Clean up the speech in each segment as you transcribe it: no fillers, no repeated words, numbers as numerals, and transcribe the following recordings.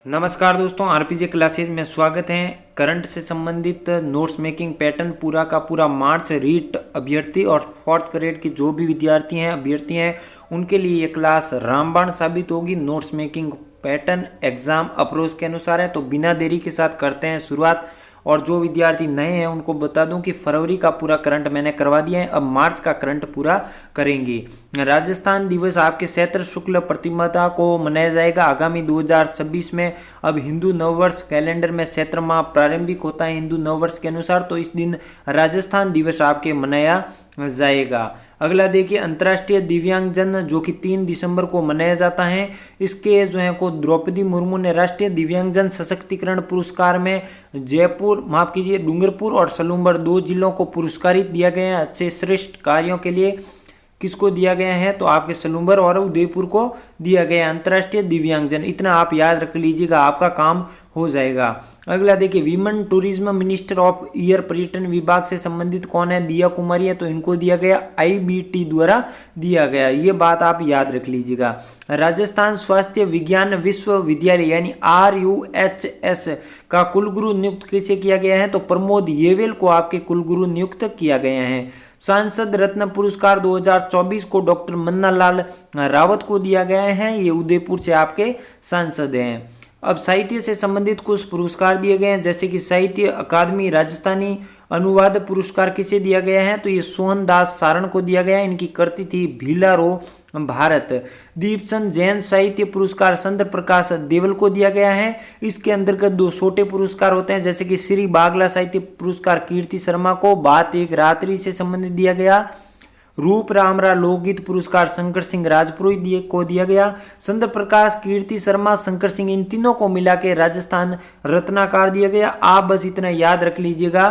नमस्कार दोस्तों, आरपीजे क्लासेज में स्वागत है। करंट से संबंधित नोट्स मेकिंग पैटर्न पूरा का पूरा मार्च रीट अभ्यर्थी और फोर्थ ग्रेड के जो भी विद्यार्थी हैं अभ्यर्थी हैं उनके लिए ये क्लास रामबाण साबित होगी। Notes making pattern exam approach के अनुसार है, तो बिना देरी के साथ करते हैं शुरुआत। और जो विद्यार्थी नए हैं उनको बता दूं कि फरवरी का पूरा करंट मैंने करवा दिया है, अब मार्च का करंट पूरा करेंगे। राजस्थान दिवस आपके चैत्र शुक्ल प्रतिपदा को मनाया जाएगा आगामी 2026 में। अब हिंदू नववर्ष कैलेंडर में चैत्र माह प्रारंभिक होता है हिंदू नववर्ष के अनुसार, तो इस दिन राजस्थान दिवस आपके मनाया जाएगा। अगला देखिए, अंतर्राष्ट्रीय दिव्यांगजन जो कि 3 दिसंबर को मनाया जाता है। इसके जो है को द्रौपदी मुर्मू ने राष्ट्रीय दिव्यांगजन सशक्तिकरण पुरस्कार में डूंगरपुर और सलूंबर 2 जिलों को पुरस्कारित दिया गया है अच्छे श्रेष्ठ कार्यों के लिए। किसको दिया गया है? तो आपके सलूंबर और उदयपुर को दिया गया अंतर्राष्ट्रीय दिव्यांगजन। इतना आप याद रख लीजिएगा, आपका काम हो जाएगा। अगला देखिए, women tourism minister of year पर्यटन विभाग से संबंधित कौन है? दिया कुमारी है, तो इनको दिया गया IBT द्वारा दिया गया। ये बात आप याद रख लीजिएगा। राजस्थान स्वास्थ्य विज्ञान विश्वविद्यालय यानी RUHS का कुलगुरु नियुक्त किसे किया गया है? तो प्रमोद येवेल को आपके कुलगुरु नियुक्त किया गया है। सांसद रत्न पुरस्कार 2024 को डॉक्टर मन्ना लाल रावत को दिया गया है, ये उदयपुर से आपके सांसद हैं। अब साहित्य से संबंधित कुछ पुरस्कार दिए गए हैं, जैसे कि साहित्य अकादमी राजस्थानी अनुवाद पुरस्कार किसे दिया गया है? तो ये सोहन दास सारण को दिया गया है, इनकी कृति थी भीलारो भारत। दीपचंद जैन साहित्य पुरस्कार चंद्र प्रकाश देवल को दिया गया है। इसके अंतर्गत 2 छोटे पुरस्कार होते हैं, जैसे कि श्री बागला साहित्य पुरस्कार कीर्ति शर्मा को बात एक रात्रि से संबंधित दिया गया। रूप रामरा लोकगीत पुरस्कार शंकर सिंह राजपुरोहित को दिया गया। चंद्र प्रकाश, कीर्ति शर्मा, शंकर सिंह, इन तीनों को मिला के राजस्थान रत्नाकर दिया गया। आप बस इतना याद रख लीजिएगा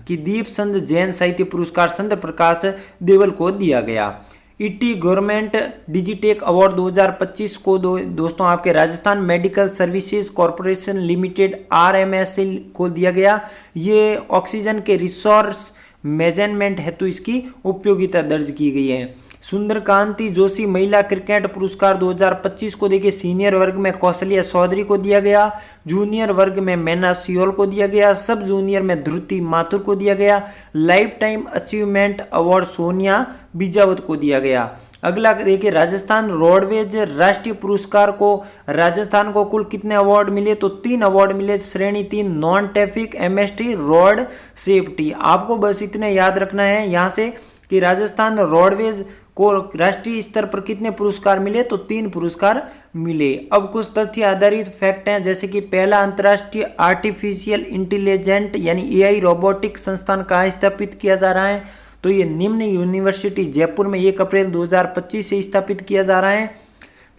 कि दीपचंद जैन साहित्य पुरस्कार चंद्र प्रकाश देवल को दिया गया। ईटी गवर्नमेंट डिजिटेक अवार्ड 2025 को दोस्तों आपके Rajasthan medical services corporation limited RMSL को दिया गया। ये ऑक्सीजन के रिसोर्स मेजरमेंट हेतु इसकी उपयोगिता दर्ज की गई है। सुंदरकांति जोशी महिला क्रिकेट पुरस्कार 2025 को देखिए सीनियर वर्ग में कौशल्या चौधरी को दिया गया, जूनियर वर्ग में मैना सियोल को दिया गया, सब जूनियर में ध्रुति माथुर को दिया गया, life time achievement award Sonia Bijawat को दिया गया। अगला देखिए, राजस्थान रोडवेज राष्ट्रीय पुरस्कार को राजस्थान को कुल कितने अवार्ड मिले? तो 3 अवार्ड मिले। श्रेणी 3 non traffic MST road safety. आपको बस इतने याद रखना है यहाँ से कि राजस्थान रोडवेज को राष्ट्रीय स्तर पर कितने पुरस्कार मिले? तो 3 पुरस्कार मिले। अब कुछ तथ्य आधारित फैक्ट हैं, जैसे कि पहला अंतर्राष्ट्रीय आर्टिफिशियल इंटेलिजेंट यानी AI रोबोटिक संस्थान कहाँ स्थापित किया जा रहा है? तो ये निम्न यूनिवर्सिटी जयपुर में 1 अप्रैल 2025 से स्थापित किया जा रहा है।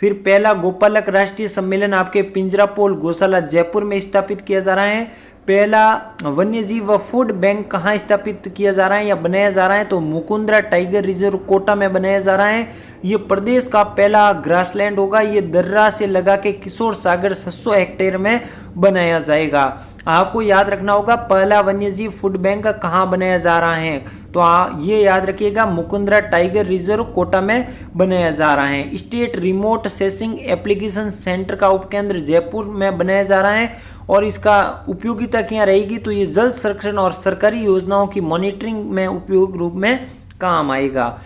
फिर पहला गोपालक राष्ट्रीय सम्मेलन आपके पिंजरापोल गौशाला जयपुर में स्थापित किया जा रहा है। पहला वन्यजीव व फूड बैंक कहाँ स्थापित किया जा रहा है या बनाया जा रहा है? तो मुकुंदरा टाइगर रिजर्व कोटा में बनाया जा रहा है। ये प्रदेश का पहला ग्रासलैंड होगा। ये दर्रा से लगा के किशोर सागर 600 हेक्टेयर में बनाया जाएगा। आपको याद रखना होगा पहला वन्यजीव फूड बैंक कहाँ बनाया जा रहा है, तो ये याद रखिएगा मुकुंदरा टाइगर रिजर्व कोटा में बनाया जा रहा है। State remote sensing application centre का उपकेंद्र जयपुर में बनाया जा रहा है और इसका उपयोगिता क्या रहेगी? तो ये जल संरक्षण और सरकारी योजनाओं की मॉनिटरिंग में उपयोग रूप में काम आएगा।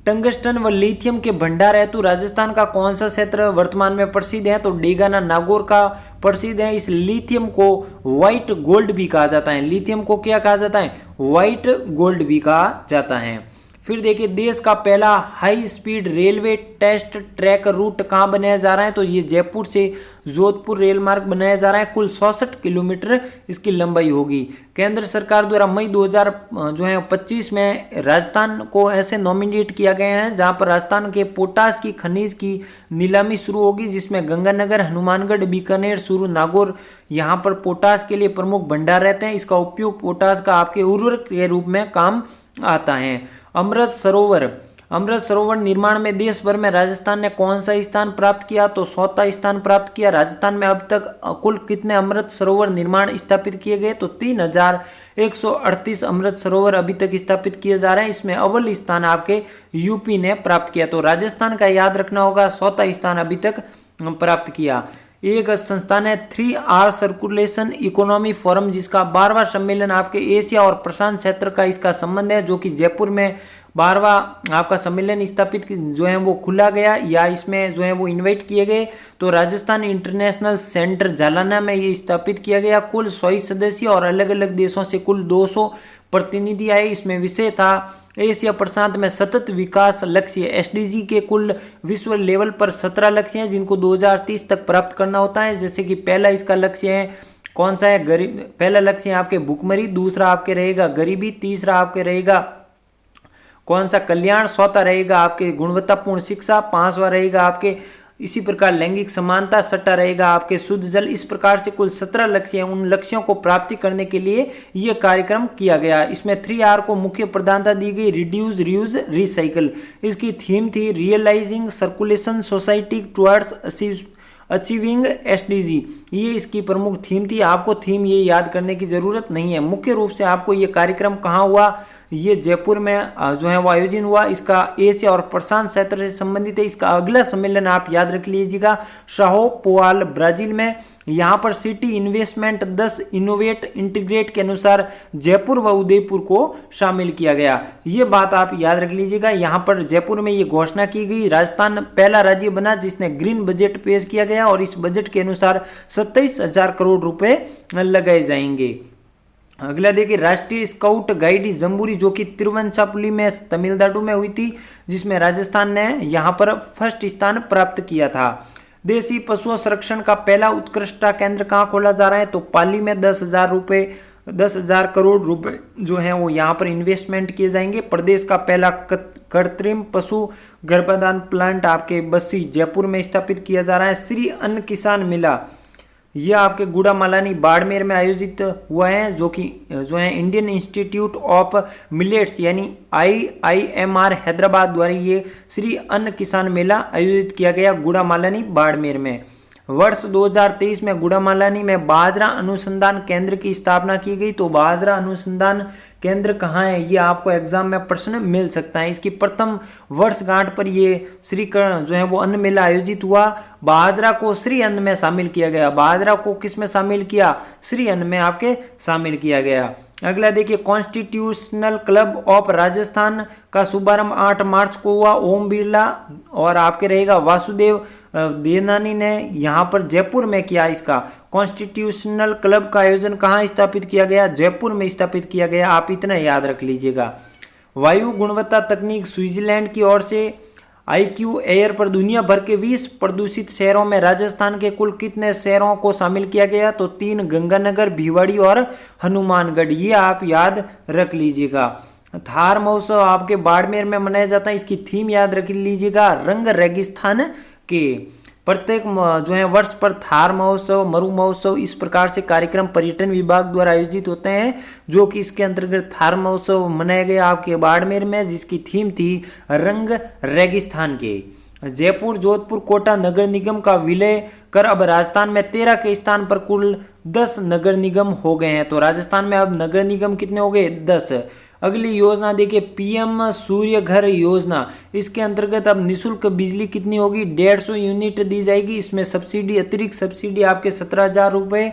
टंगस्टन व लिथियम के भंडार हेतु राजस्थान का कौन सा क्षेत्र वर्तमान में प्रसिद्ध है? तो डेगाना नागौर का प्रसिद्ध है। इस लिथियम को व्हाइट गोल्ड भी कहा जाता है। लिथियम को क्या कहा जाता है? व्हाइट गोल्ड भी कहा जाता है। फिर देखिए, देश का पहला high speed railway test track route कहाँ बनाया जा रहा है? तो ये जयपुर से जोधपुर रेल मार्ग बनाया जा रहा है। कुल 66 किलोमीटर इसकी लंबाई होगी। केंद्र सरकार द्वारा मई 2025 में राजस्थान को ऐसे नॉमिनेट किया गया है जहां पर राजस्थान के पोटास की खनिज की नीलामी शुरू होगी, जिसमें गंगानगर, हनुमानगढ़, बीकानेर, चूरू, नागौर यहाँ पर पोटास के लिए प्रमुख भंडार रहते हैं। इसका उपयोग पोटास का आपके उर्वरक के रूप में काम आता है। अमृत सरोवर निर्माण में देश भर में राजस्थान ने कौन सा स्थान प्राप्त किया? तो 4वां स्थान प्राप्त किया। राजस्थान में अब तक कुल कितने अमृत सरोवर निर्माण स्थापित किए गए? तो 3138 अमृत सरोवर अभी तक स्थापित किए जा रहे हैं। इसमें अव्वल स्थान आपके यूपी ने प्राप्त किया। तो राजस्थान का याद रखना होगा, 4वां स्थान अभी तक प्राप्त किया। एक संस्थान है 3R सर्कुलेशन इकोनॉमी फोरम, जिसका 12वां सम्मेलन आपके एशिया और प्रशांत क्षेत्र का इसका संबंध है, जो कि जयपुर में 12वां आपका सम्मेलन स्थापित जो है वो खुला गया, या इसमें जो है वो इनवाइट किए गए। तो राजस्थान इंटरनेशनल सेंटर जालना में ये स्थापित किया गया। कुल 100 सदस्य और अलग अलग देशों से कुल 200 प्रतिनिधि आए। इसमें विषय था एशिया प्रशांत में सतत विकास लक्ष्य एसडीजी के कुल विश्व लेवल पर 17 लक्ष्य हैं, जिनको 2030 तक प्राप्त करना होता है। जैसे कि पहला इसका लक्ष्य है कौन सा है, पहला लक्ष्य है आपके भूखमरी, दूसरा आपके रहेगा गरीबी, तीसरा आपके रहेगा कौन सा कल्याण, चौथा रहेगा आपके गुणवत्तापूर्ण शिक्षा, पांचवा रहेगा आपके इसी प्रकार लैंगिक समानता, छठा रहेगा आपके शुद्ध जल। इस प्रकार से कुल 17 लक्ष्य हैं। उन लक्ष्यों को प्राप्ति करने के लिए ये कार्यक्रम किया गया। इसमें 3R को मुख्य प्रधानता दी गई, रिड्यूस, रीयूज, रिसाइकल। इसकी थीम थी realising circulation society towards achieving SDG. ये इसकी प्रमुख थीम थी। आपको थीम ये याद करने की जरूरत नहीं है। मुख्य रूप से आपको ये कार्यक्रम कहाँ हुआ, ये जयपुर में जो है वो आयोजन हुआ। इसका एशिया और प्रशांत क्षेत्र से संबंधित है। इसका अगला सम्मेलन आप याद रख लीजिएगा साओ पाउलो ब्राजील में। यहाँ पर सिटी इन्वेस्टमेंट 10 इनोवेट इंटीग्रेट के अनुसार जयपुर व उदयपुर को शामिल किया गया। ये बात आप याद रख लीजिएगा। यहाँ पर जयपुर में ये घोषणा की गई, राजस्थान पहला राज्य बना जिसने ग्रीन बजट पेश किया गया और इस बजट के अनुसार 27,000 करोड़ रुपए लगाए जाएंगे। अगला देखिए राष्ट्रीय स्काउट गाइड जम्बूरी, जो कि तिरुवंतपुरम में तमिलनाडु में हुई थी, जिसमें राजस्थान ने यहाँ पर फर्स्ट स्थान प्राप्त किया था। देसी पशुओं संरक्षण का पहला उत्कृष्टता केंद्र कहाँ खोला जा रहा है, तो पाली में 10,000 करोड़ रुपए जो है वो यहाँ पर इन्वेस्टमेंट किए जाएंगे। प्रदेश का पहला कृत्रिम पशु गर्भाधान प्लांट आपके बस्सी जयपुर में स्थापित किया जा रहा है। श्री अन्न किसान मेला यह आपके गुड़ामालानी बाड़मेर में आयोजित हुआ है, जो है इंडियन इंस्टीट्यूट ऑफ मिलेट्स यानी IIMR हैदराबाद द्वारा ये श्री अन्न किसान मेला आयोजित किया गया गुड़ामालानी बाड़मेर में। वर्ष 2023 में गुड़ामालानी में बाजरा अनुसंधान केंद्र की स्थापना की गई। तो बाजरा अनुसंधान केंद्र कहाँ है, ये आपको एग्जाम में प्रश्न मिल सकता है। इसकी प्रथम वर्षगांठ पर ये श्री जो है वो अन्न मेला आयोजित हुआ। बाजरा को श्री अन्न में शामिल किया गया। बाजरा को किस में शामिल किया, श्री अन्न में आपके शामिल किया गया। अगला देखिए कॉन्स्टिट्यूशनल क्लब ऑफ राजस्थान का शुभारंभ 8 मार्च को हुआ। ओम बिरला और आपके रहेगा वासुदेव देवनानी ने यहाँ पर जयपुर में किया। इसका कॉन्स्टिट्यूशनल क्लब का आयोजन कहाँ स्थापित किया गया, जयपुर में स्थापित किया गया। आप इतना याद रख लीजिएगा। वायु गुणवत्ता तकनीक स्विट्जरलैंड की ओर से IQ एयर पर दुनिया भर के 20 प्रदूषित शहरों में राजस्थान के कुल कितने शहरों को शामिल किया गया, तो 3 गंगानगर, भिवाड़ी और हनुमानगढ़। ये आप याद रख लीजिएगा। थार महोत्सव आपके बाड़मेर में मनाया जाता है। इसकी थीम याद रख लीजिएगा, रंग रेगिस्तान के। प्रत्येक जो है वर्ष पर थार महोत्सव, मरु महोत्सव इस प्रकार से कार्यक्रम पर्यटन विभाग द्वारा आयोजित होते हैं, जो कि इसके अंतर्गत थार महोत्सव मनाया गया आपके बाड़मेर में, जिसकी थीम थी रंग रेगिस्तान के। जयपुर, जोधपुर, कोटा नगर निगम का विलय कर अब राजस्थान में 13 के स्थान पर कुल 10 नगर निगम हो गए हैं। तो राजस्थान में अब नगर निगम कितने हो गए, 10। अगली योजना देखिए PM सूर्य घर योजना। इसके अंतर्गत अब निःशुल्क बिजली कितनी होगी, 150 यूनिट दी जाएगी। इसमें सब्सिडी, अतिरिक्त सब्सिडी आपके 17,000 रुपये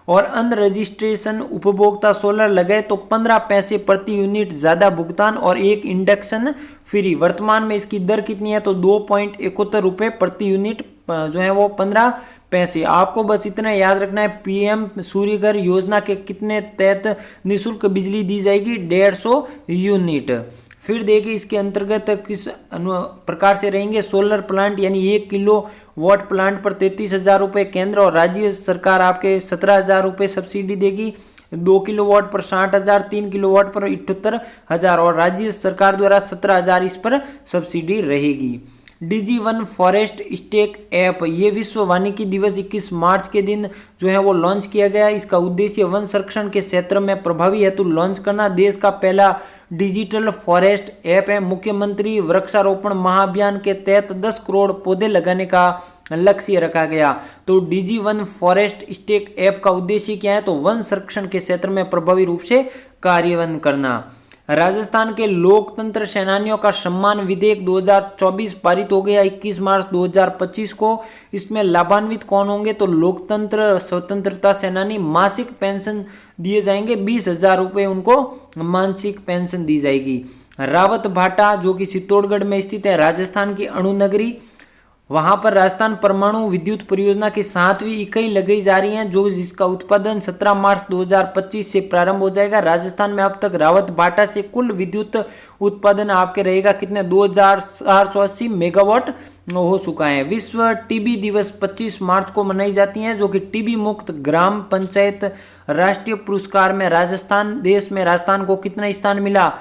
और अन्य रजिस्ट्रेशन उपभोक्ता सोलर लगाए तो 15 पैसे प्रति यूनिट ज़्यादा भुगतान और एक इंडक्शन फ्री। वर्तमान में इसकी दर कितनी है, तो 2.71 रुपये प्रति यूनिट जो है वो 15 पैसे। आपको बस इतना याद रखना है, PM सूर्यघर योजना के कितने तहत निःशुल्क बिजली दी जाएगी, 150 यूनिट। फिर देखिए इसके अंतर्गत किस प्रकार से रहेंगे, सोलर प्लांट यानी 1 किलोवाट प्लांट पर 33,000 रुपये केंद्र और राज्य सरकार आपके 17,000 रुपये सब्सिडी देगी। 2 किलोवाट पर 60,000, 3 किलोवाट पर 78,000 और राज्य सरकार द्वारा 17,000 इस पर सब्सिडी रहेगी। DigiOne फॉरेस्ट स्टेक ऐप, ये विश्व वानिकी दिवस 21 मार्च के दिन जो है वो लॉन्च किया गया। इसका उद्देश्य वन संरक्षण के क्षेत्र में प्रभावी हेतु लॉन्च करना। देश का पहला डिजिटल फॉरेस्ट ऐप है। मुख्यमंत्री वृक्षारोपण महाअभियान के तहत 10 करोड़ पौधे लगाने का लक्ष्य रखा गया। तो DigiOne फॉरेस्ट स्टेक ऐप का उद्देश्य क्या है, तो वन संरक्षण के क्षेत्र में प्रभावी रूप से कार्यान्वयन करना। राजस्थान के लोकतंत्र सेनानियों का सम्मान विधेयक 2024 पारित हो गया 21 मार्च 2025 को। इसमें लाभान्वित कौन होंगे? तो लोकतंत्र स्वतंत्रता सेनानी। मासिक पेंशन दिए जाएंगे 20,000 रुपये, उनको मासिक पेंशन दी जाएगी। रावत भाटा जो कि चित्तौड़गढ़ में स्थित है, राजस्थान की अणु नगरी, वहां पर राजस्थान परमाणु विद्युत परियोजना की 7वीं इकाई लगाई जा रही है, जो जिसका उत्पादन 17 मार्च 2025 से प्रारंभ हो जाएगा। राजस्थान में अब तक रावत भाटा से कुल विद्युत उत्पादन आपके रहेगा कितने? 2480 मेगावाट हो चुका है। विश्व टीबी दिवस 25 मार्च को मनाई जाती है, जो कि टीबी मुक्त ग्राम पंचायत राष्ट्रीय पुरस्कार में राजस्थान, देश में राजस्थान को कितना स्थान मिला?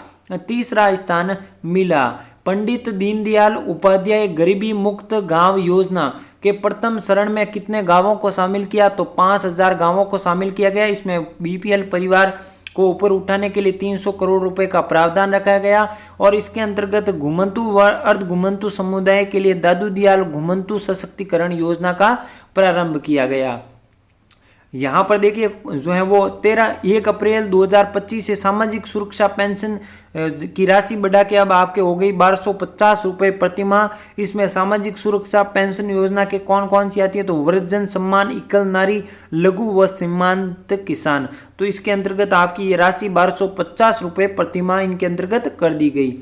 तीसरा स्थान मिला। पंडित दीनदयाल उपाध्याय गरीबी मुक्त गांव योजना के प्रथम चरण में कितने गांवों को शामिल किया? तो 5000 गांवों को शामिल किया गया। इसमें बीपीएल परिवार को ऊपर उठाने के लिए 300 करोड़ रुपए का प्रावधान रखा गया और इसके अंतर्गत घुमंतु व अर्ध घुमंतु समुदाय के लिए दादू दयाल घुमंतु सशक्तिकरण योजना का प्रारंभ किया गया। यहाँ पर देखिए जो है वो 1 अप्रैल 2025 से सामाजिक सुरक्षा पेंशन की राशि बढ़ा के अब आपके हो गई 1250 रुपये प्रतिमाह। इसमें सामाजिक सुरक्षा पेंशन योजना के कौन कौन सी आती है? तो वृद्धजन सम्मान, एकल नारी, लघु व सीमांत किसान, तो इसके अंतर्गत आपकी ये राशि 1250 रुपये प्रतिमाह इनके अंतर्गत कर दी गई।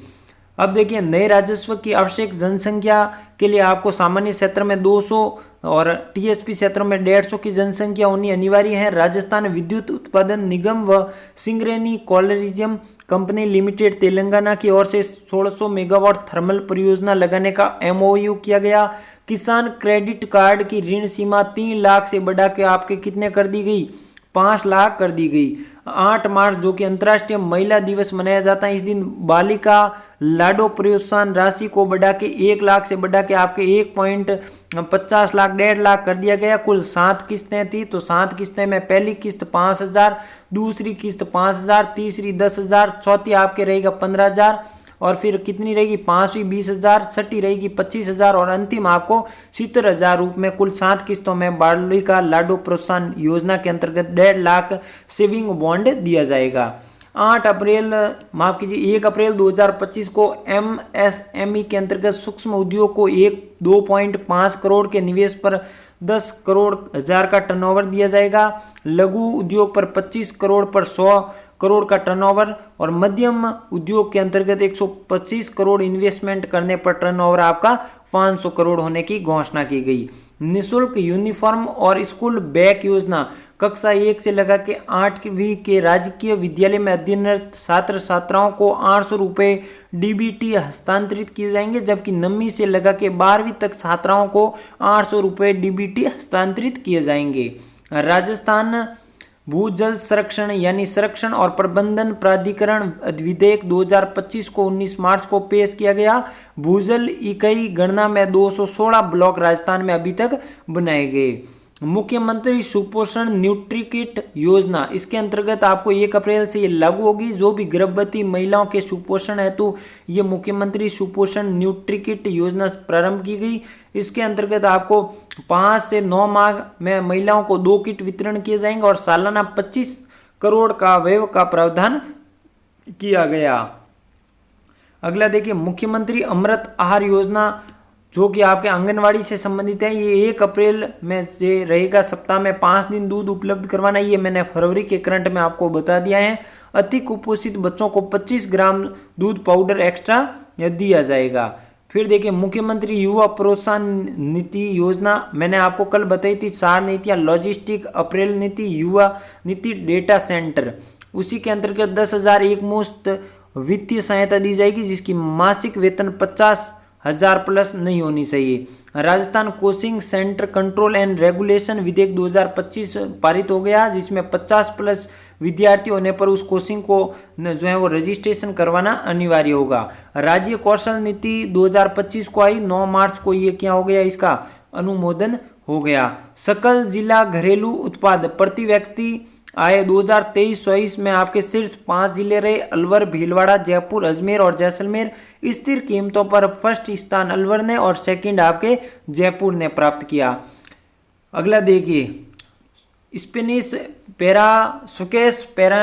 अब देखिए नए राजस्व की आवश्यक जनसंख्या के लिए आपको सामान्य क्षेत्र में 200 और टीएसपी क्षेत्रों में 150 की जनसंख्या होनी अनिवार्य है। राजस्थान विद्युत उत्पादन निगम व सिंगरेनी कोलरिज्म कंपनी लिमिटेड तेलंगाना की ओर से 1600 मेगावाट थर्मल परियोजना लगाने का एमओयू किया गया। किसान क्रेडिट कार्ड की ऋण सीमा 3 लाख से बढ़ा के आपके कितने कर दी गई? 5 लाख कर दी गई। 8 मार्च जो कि अंतर्राष्ट्रीय महिला दिवस मनाया जाता है, इस दिन बालिका लाडो प्रोत्साहन राशि को बढ़ा के 1 लाख से बढ़ा के आपके 1.50 लाख 1.5 लाख कर दिया गया। कुल 7 किस्तें थी, तो 7 किस्तें में पहली किस्त 5000, दूसरी किस्त 5000, तीसरी 10,000, चौथी आपके रहेगा 15,000 और फिर कितनी रहेगी? 5वीं 20,000, छठी रहेगी 25,000 और अंतिम आपको 70,000 रूप में कुल 7 किस्तों में बालिका लाडो प्रोत्साहन योजना के अंतर्गत 1.5 लाख सेविंग बॉन्ड दिया जाएगा। 1 अप्रैल 2025 को एमएसएमई के अंतर्गत सूक्ष्म उद्योग को 2.5 करोड़ के निवेश पर 10 करोड़ हजार का टर्नओवर दिया जाएगा। लघु उद्योग पर 25 करोड़ पर 100 करोड़ का टर्नओवर और मध्यम उद्योग के अंतर्गत 125 करोड़ इन्वेस्टमेंट करने पर टर्नओवर आपका 500 करोड़ होने की घोषणा की गई। निःशुल्क यूनिफॉर्म और स्कूल बैग योजना कक्षा 1 से लगा के 8वीं के राजकीय विद्यालय में अध्ययनरत छात्र छात्राओं को 800 रुपये डीबीटी हस्तांतरित किए जाएंगे, जबकि 9वीं से लगा के 12वीं तक छात्राओं को 800 रुपये डीबीटी हस्तांतरित किए जाएंगे। राजस्थान भूजल संरक्षण यानी संरक्षण और प्रबंधन प्राधिकरण विधेयक 2025 को 19 मार्च को पेश किया गया। भूजल इकाई गणना में 216 ब्लॉक राजस्थान में अभी तक बनाए गए। मुख्यमंत्री सुपोषण न्यूट्री किट योजना, इसके अंतर्गत आपको 1 अप्रैल से ये लागू होगी। जो भी गर्भवती महिलाओं के सुपोषण हेतु ये मुख्यमंत्री सुपोषण न्यूट्री किट योजना प्रारंभ की गई। इसके अंतर्गत आपको 5 से 9 माह में महिलाओं को 2 किट वितरण किए जाएंगे और सालाना 25 करोड़ का व्यय का प्रावधान किया गया। अगला देखिए मुख्यमंत्री अमृत आहार योजना जो कि आपके आंगनवाड़ी से संबंधित है। ये 1 अप्रैल में से रहेगा। सप्ताह में 5 दिन दूध उपलब्ध करवाना, ये मैंने फरवरी के करंट में आपको बता दिया है। अति कुपोषित बच्चों को 25 ग्राम दूध पाउडर एक्स्ट्रा दिया जाएगा। फिर देखिए मुख्यमंत्री युवा प्रोत्साहन नीति योजना, मैंने आपको कल बताई थी 4 नीतियाँ, लॉजिस्टिक, अप्रैल नीति, युवा नीति, डेटा सेंटर। उसी के अंतर्गत 10,000 एक मुश्त वित्तीय सहायता दी जाएगी, जिसकी मासिक वेतन 50,000 प्लस नहीं होनी चाहिए। Rajasthan coaching centre control and regulation विधेयक 2025 पारित हो गया, जिसमें 50 प्लस विद्यार्थी होने पर उस कोचिंग को जो है वो रजिस्ट्रेशन करवाना अनिवार्य होगा। राज्य कौशल नीति 2025 को आई, 9 मार्च को ये क्या हो गया? इसका अनुमोदन हो गया। सकल जिला घरेलू उत्पाद प्रति व्यक्ति आय 2023-24 में आपके शीर्ष 5 जिले रहे, अलवर, भीलवाड़ा, जयपुर, अजमेर और जैसलमेर। स्थिर कीमतों पर फर्स्ट स्थान अलवर ने और सेकंड आपके जयपुर ने प्राप्त किया। अगला देखिए Spanish para Sukesh para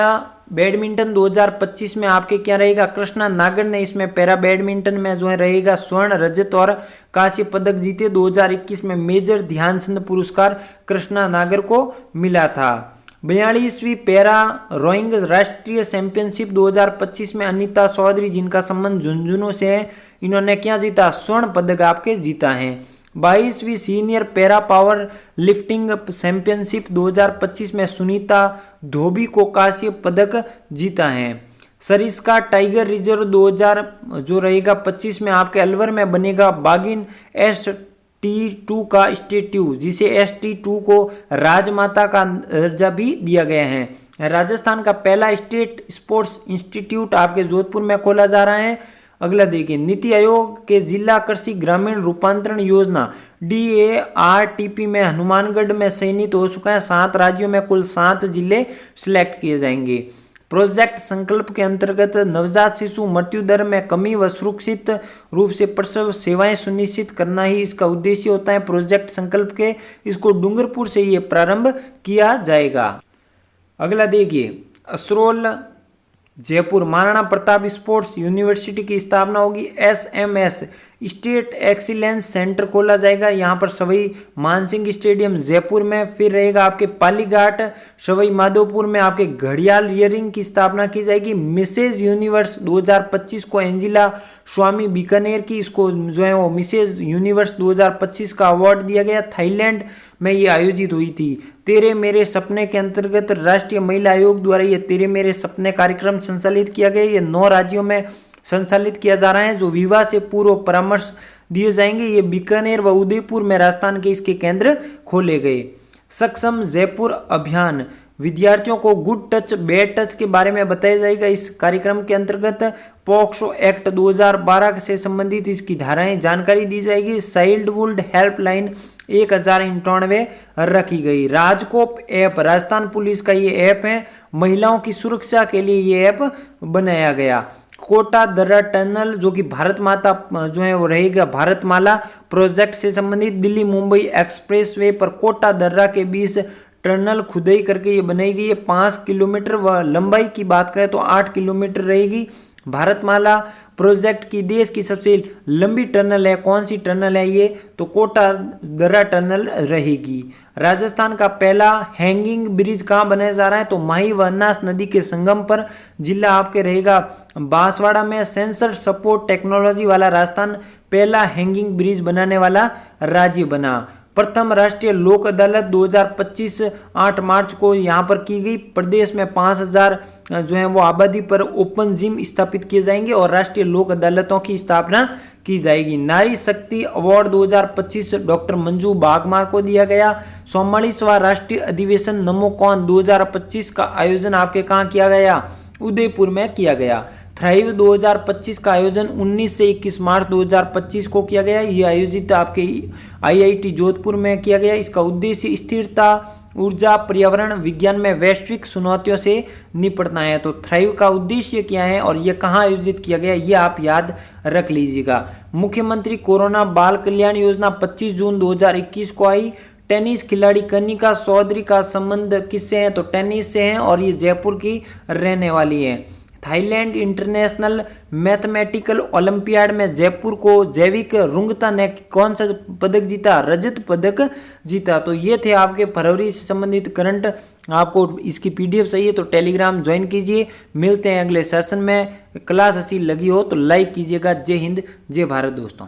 badminton 2025 में आपके क्या रहेगा, कृष्णा नागर ने इसमें पैरा बैडमिंटन में जो है रहेगा स्वर्ण, रजत और कांस्य पदक जीते। 2021 में मेजर ध्यानचंद पुरस्कार कृष्णा नागर को मिला था। 42वीं पैरा रोइंग राष्ट्रीय चैंपियनशिप 2025 में अनीता चौधरी, जिनका संबंध झुंझुनू से है, इन्होंने क्या जीता, स्वर्ण पदक आपके जीता है। 22वीं senior para power lifting championship 2025 में सुनीता धोबी को कांस्य पदक जीता है। सरिस्का टाइगर रिजर्व 2000 जो रहेगा 25 में आपके अलवर में बनेगा बागिन ST2 का स्टेट्यू, जिसे ST2 को राजमाता का दर्जा भी दिया गया है। राजस्थान का पहला स्टेट स्पोर्ट्स इंस्टीट्यूट आपके जोधपुर में खोला जा रहा है। अगला देखिए, नीति आयोग के जिला कृषि ग्रामीण रूपांतरण योजना DARTP में हनुमानगढ़ में चयनित हो चुका है। 7 राज्यों में कुल 7 जिले सिलेक्ट किए जाएंगे। प्रोजेक्ट संकल्प के अंतर्गत नवजात शिशु मृत्यु दर में कमी व सुरक्षित रूप से प्रसव सेवाएं सुनिश्चित करना ही इसका उद्देश्य होता है। प्रोजेक्ट संकल्प के इसको डूंगरपुर से ये प्रारंभ किया जाएगा। अगला देखिए, असरोल जयपुर महाराणा प्रताप स्पोर्ट्स यूनिवर्सिटी की स्थापना होगी। SMS स्टेट एक्सीलेंस सेंटर खोला जाएगा। यहाँ पर सवाई मानसिंह स्टेडियम जयपुर में, फिर रहेगा आपके पालीघाट सवाई माधोपुर में आपके घड़ियाल रियरिंग की स्थापना की जाएगी। मिसेज यूनिवर्स 2025 को एंजिला स्वामी बीकानेर की, इसको जो है वो मिसेज यूनिवर्स 2025 का अवार्ड दिया गया। थाईलैंड में ये आयोजित हुई थी। तेरे मेरे सपने के अंतर्गत राष्ट्रीय महिला आयोग द्वारा ये तेरे मेरे सपने कार्यक्रम संचालित किया गया। ये 9 राज्यों में संचालित किया जा रहा है, जो विवाह से पूर्व परामर्श दिए जाएंगे। ये बीकानेर व उदयपुर में राजस्थान के इसके केंद्र खोले गए। सक्षम जयपुर अभियान, विद्यार्थियों को गुड टच बैड टच के बारे में बताया जाएगा। इस कार्यक्रम के अंतर्गत पॉक्सो एक्ट 2012 से संबंधित इसकी धाराएं जानकारी दी जाएगी। चाइल्डहुड हेल्पलाइन 1098 रखी गई। राजकोप ऐप, राजस्थान पुलिस का ये ऐप है, महिलाओं की सुरक्षा के लिए ये ऐप बनाया गया। कोटा दर्रा टनल जो कि भारत माता जो है वो रहेगा भारतमाला प्रोजेक्ट से संबंधित, दिल्ली मुंबई एक्सप्रेसवे पर कोटा दर्रा के बीच टनल खुदाई करके ये बनाई गई है। 5 किलोमीटर व लंबाई की बात करें तो 8 किलोमीटर रहेगी। भारतमाला प्रोजेक्ट की देश की सबसे लंबी टनल है। कौन सी टनल है ये, तो कोटा दर्रा टनल रहेगी। राजस्थान का पहला हैंगिंग ब्रिज कहाँ बनाया जा रहा है, तो माही व अन्नास नदी के संगम पर, जिला आपके रहेगा बांसवाड़ा में। सेंसर सपोर्ट टेक्नोलॉजी वाला राजस्थान पहला हैंगिंग ब्रिज बनाने वाला राज्य बना। प्रथम राष्ट्रीय लोक अदालत 2025 8 मार्च को यहाँ पर की गई। प्रदेश में 5000 जो है वो आबादी पर ओपन जिम स्थापित किए जाएंगे और राष्ट्रीय लोक अदालतों की स्थापना की जाएगी। नारी शक्ति अवार्ड 2025 डॉक्टर मंजू बागमार को दिया गया। 44वां राष्ट्रीय अधिवेशन नमोकॉन 2025 का आयोजन आपके कहाँ किया गया, उदयपुर में किया गया। थ्राइव 2025 का आयोजन 19 से 21 मार्च 2025 को किया गया। ये आयोजित आपके IIT जोधपुर में किया गया। इसका उद्देश्य स्थिरता, ऊर्जा, पर्यावरण विज्ञान में वैश्विक चुनौतियों से निपटना है। तो थ्राइव का उद्देश्य क्या है और ये कहाँ आयोजित किया गया, ये आप याद रख लीजिएगा। मुख्यमंत्री कोरोना बाल कल्याण योजना 25 जून 2021 को आई। टेनिस खिलाड़ी कनिका चौधरी का संबंध किससे है, तो टेनिस से है और ये जयपुर की रहने वाली है। थाईलैंड इंटरनेशनल मैथमेटिकल ओलंपियाड में जयपुर को जैविक रुंगता ने कौन सा पदक जीता, रजत पदक जीता। तो ये थे आपके फरवरी से संबंधित करंट। आपको इसकी PDF चाहिए तो टेलीग्राम ज्वाइन कीजिए। मिलते हैं अगले सेशन में। क्लास अच्छी लगी हो तो लाइक कीजिएगा। जय हिंद, जय भारत दोस्तों।